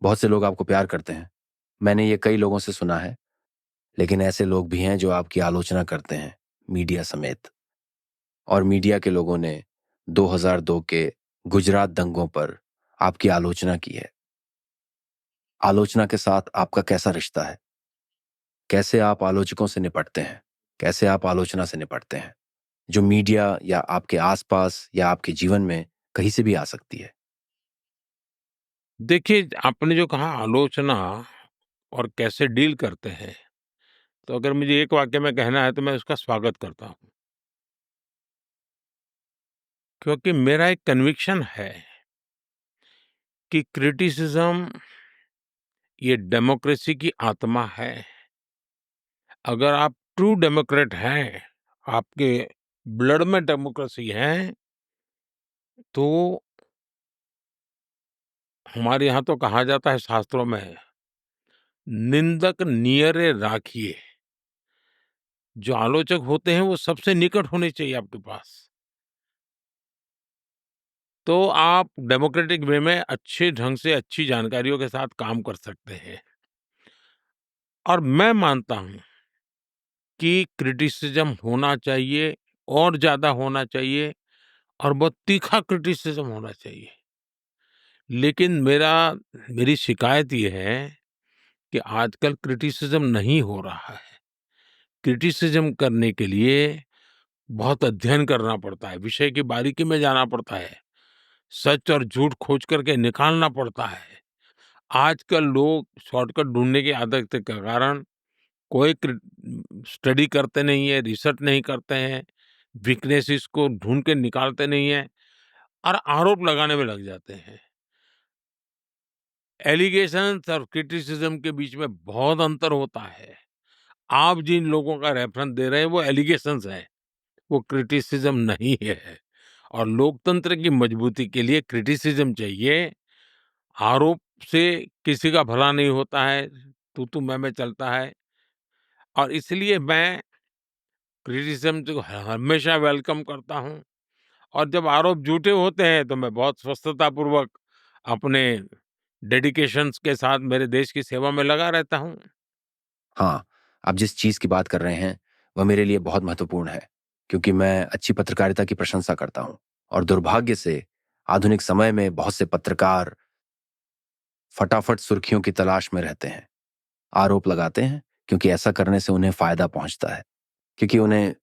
बहुत से लोग आपको प्यार करते हैं। मैंने ये कई लोगों से सुना है, लेकिन ऐसे लोग भी हैं जो आपकी आलोचना करते हैं, मीडिया समेत। और मीडिया के लोगों ने 2002 के गुजरात दंगों पर आपकी आलोचना की है। आलोचना के साथ आपका कैसा रिश्ता है? कैसे आप आलोचकों से निपटते हैं? कैसे आप आलोचना से निपटते हैं, जो मीडिया या आपके आसपास या आपके जीवन में कहीं से भी आ सकती है? देखिए, आपने जो कहा आलोचना और कैसे डील करते हैं, तो अगर मुझे एक वाक्य में कहना है तो मैं उसका स्वागत करता हूँ। क्योंकि मेरा एक कन्विक्शन है कि क्रिटिसिज़्म ये डेमोक्रेसी की आत्मा है। अगर आप ट्रू डेमोक्रेट हैं, आपके ब्लड में डेमोक्रेसी है, तो हमारे यहाँ तो कहा जाता है शास्त्रों में, निंदक नियरे राखिए। जो आलोचक होते हैं वो सबसे निकट होने चाहिए आपके पास। तो आप डेमोक्रेटिक वे में अच्छे ढंग से अच्छी जानकारियों के साथ काम कर सकते हैं। और मैं मानता हूँ कि क्रिटिसिज्म होना चाहिए और ज़्यादा होना चाहिए और बहुत तीखा क्रिटिसिज्म होना चाहिए। लेकिन मेरी शिकायत ये है कि आजकल क्रिटिसिज्म नहीं हो रहा है। क्रिटिसिज्म करने के लिए बहुत अध्ययन करना पड़ता है, विषय की बारीकी में जाना पड़ता है, सच और झूठ खोज करके निकालना पड़ता है। आजकल लोग शॉर्टकट ढूँढने की आदत के कारण कोई स्टडी करते नहीं है, रिसर्च नहीं करते हैं, वीकनेसेस को ढूँढ के निकालते नहीं हैं और आरोप लगाने में लग जाते हैं। एलिगेशंस और क्रिटिसिज्म के बीच में बहुत अंतर होता है। आप जिन लोगों का रेफरेंस दे रहे हैं वो एलिगेशंस हैं, वो क्रिटिसिज्म नहीं है। और लोकतंत्र की मजबूती के लिए क्रिटिसिज्म चाहिए। आरोप से किसी का भला नहीं होता है, तू-तू मैं-मैं चलता है। और इसलिए मैं क्रिटिसिज्म को हमेशा वेलकम करता हूँ और जब आरोप झूठे होते हैं तो मैं बहुत स्पष्टतापूर्वक अपने डेडिकेशंस के साथ मेरे देश की सेवा में लगा रहता हूँ। हाँ, आप जिस चीज़ की बात कर रहे हैं, वह मेरे लिए बहुत महत्वपूर्ण है, क्योंकि मैं अच्छी पत्रकारिता की प्रशंसा करता हूँ और दुर्भाग्य से आधुनिक समय में बहुत से पत्रकार फटाफट सुर्खियों की तलाश में रहते हैं। आरोप लगाते हैं क्योंकि ऐसा करने से उन्हें फ़ायदा पहुँचता है, क्योंकि उन्हें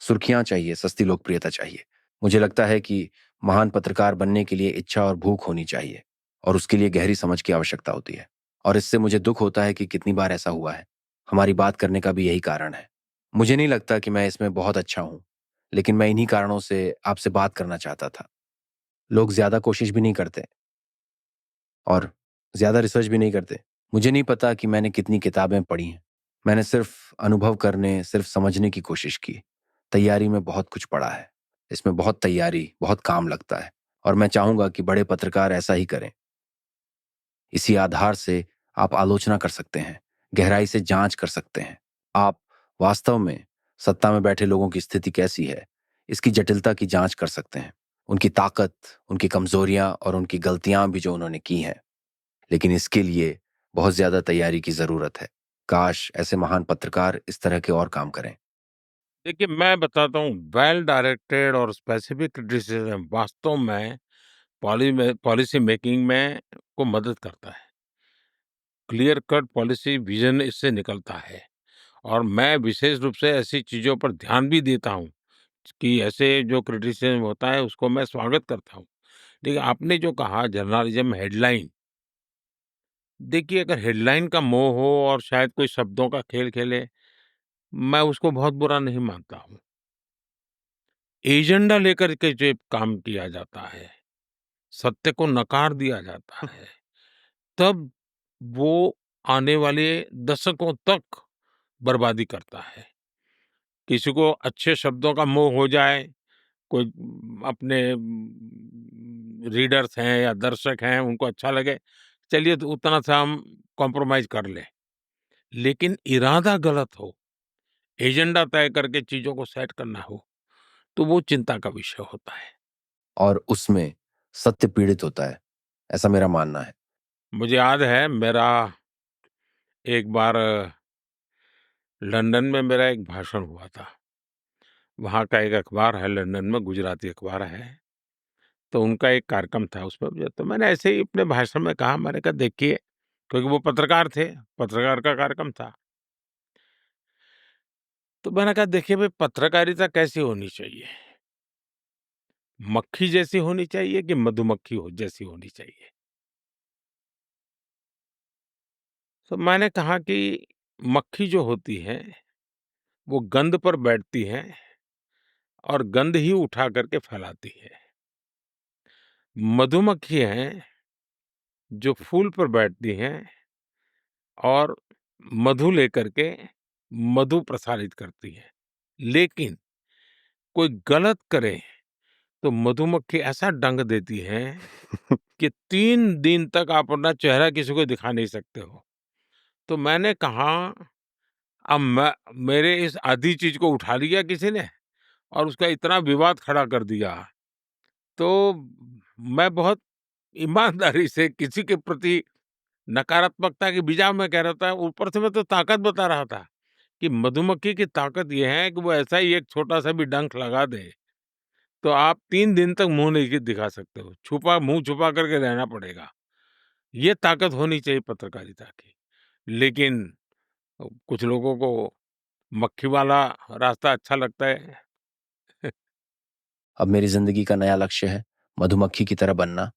सुर्खियाँ चाहिए, सस्ती लोकप्रियता चाहिए। मुझे लगता है कि महान पत्रकार बनने के लिए इच्छा और भूख होनी चाहिए और उसके लिए गहरी समझ की आवश्यकता होती है। और इससे मुझे दुःख होता है कि कितनी बार ऐसा हुआ है। हमारी बात करने का भी यही कारण है। मुझे नहीं लगता कि मैं इसमें बहुत अच्छा हूँ, लेकिन मैं इन्हीं कारणों से आपसे बात करना चाहता था। लोग ज़्यादा कोशिश भी नहीं करते और ज़्यादा रिसर्च भी नहीं करते। मुझे नहीं पता कि मैंने कितनी किताबें पढ़ी हैं। मैंने सिर्फ़ अनुभव करने, सिर्फ़ समझने की कोशिश की। तैयारी में बहुत कुछ पढ़ा है। इसमें बहुत तैयारी, बहुत काम लगता है और मैं चाहूँगा कि बड़े पत्रकार ऐसा ही करें। इसी आधार से आप आलोचना कर सकते हैं, गहराई से जाँच कर सकते हैं। आप वास्तव में सत्ता में बैठे लोगों की स्थिति कैसी है, इसकी जटिलता की जाँच कर सकते हैं। उनकी ताकत, उनकी कमज़ोरियाँ और उनकी गलतियाँ भी जो उन्होंने की हैं। लेकिन इसके लिए बहुत ज़्यादा तैयारी की ज़रूरत है। काश ऐसे महान पत्रकार इस तरह के और काम करें। देखिए, मैं बताता हूँ, वेल डायरेक्टेड और स्पेसिफिक क्रिटिसिज्म वास्तव में पॉलिसी मेकिंग में को मदद करता है। क्लियर कट पॉलिसी विजन इससे निकलता है और मैं विशेष रूप से ऐसी चीज़ों पर ध्यान भी देता हूँ कि ऐसे जो क्रिटिसिज्म होता है उसको मैं स्वागत करता हूँ। देखिए, आपने जो कहा जर्नलिज्म हेडलाइन, देखिए अगर हेडलाइन का मोह हो और शायद कोई शब्दों का खेल खेले, मैं उसको बहुत बुरा नहीं मानता हूँ। एजेंडा लेकर के जो काम किया जाता है, सत्य को नकार दिया जाता है, तब वो आने वाले दशकों तक बर्बादी करता है। किसी को अच्छे शब्दों का मोह हो जाए, कोई अपने रीडर्स हैं या दर्शक हैं, उनको अच्छा लगे, चलिए तो उतना सा हम कॉम्प्रोमाइज़ कर लें। लेकिन इरादा गलत हो, एजेंडा तय करके चीज़ों को सेट करना हो, तो वो चिंता का विषय होता है। और उसमें सत्य पीड़ित होता है, ऐसा मेरा मानना है। मुझे याद है मेरा एक बार लंदन में मेरा एक भाषण हुआ था। वहाँ का एक अखबार है लंदन में, गुजराती अखबार है। तो उनका एक कार्यक्रम था उसमें तो मैंने ऐसे ही अपने भाषण में कहा, मैंने कहा देखिए, क्योंकि वो पत्रकार थे, पत्रकार का कार्यक्रम था। तो मैंने कहा देखिए भाई, पत्रकारिता कैसी होनी चाहिए? मक्खी जैसी होनी चाहिए कि मधुमक्खी हो जैसी होनी चाहिए? तो मैंने कहा कि मक्खी जो होती है, वो गंध पर बैठती है और गंध ही उठा करके फैलाती है। मधुमक्खी हैं, जो फूल पर बैठती हैं और मधु लेकर के मधु प्रसारित करती है। लेकिन कोई गलत करे तो मधुमक्खी ऐसा डंक देती है कि 3 दिन तक आप अपना चेहरा किसी को दिखा नहीं सकते हो। तो मैंने कहा, अब मैं मेरे इस आधी चीज़ को उठा लिया किसी ने और उसका इतना विवाद खड़ा कर दिया। तो मैं बहुत ईमानदारी से किसी के प्रति नकारात्मकता की बिजाय मैं कह रहा था, ऊपर से मैं तो ताकत बता रहा था कि मधुमक्खी की ताकत ये है कि वो ऐसा ही एक छोटा-सा भी डंक लगा दे, तो आप 3 दिन तक मुँह नहीं दिखा सकते हो। मुँह छुपा करके रहना पड़ेगा। ये ताकत होनी चाहिए पत्रकारिता की। लेकिन कुछ लोगों को मक्खी वाला रास्ता अच्छा लगता है। अब मेरी जिंदगी का नया लक्ष्य है मधुमक्खी की तरह बनना।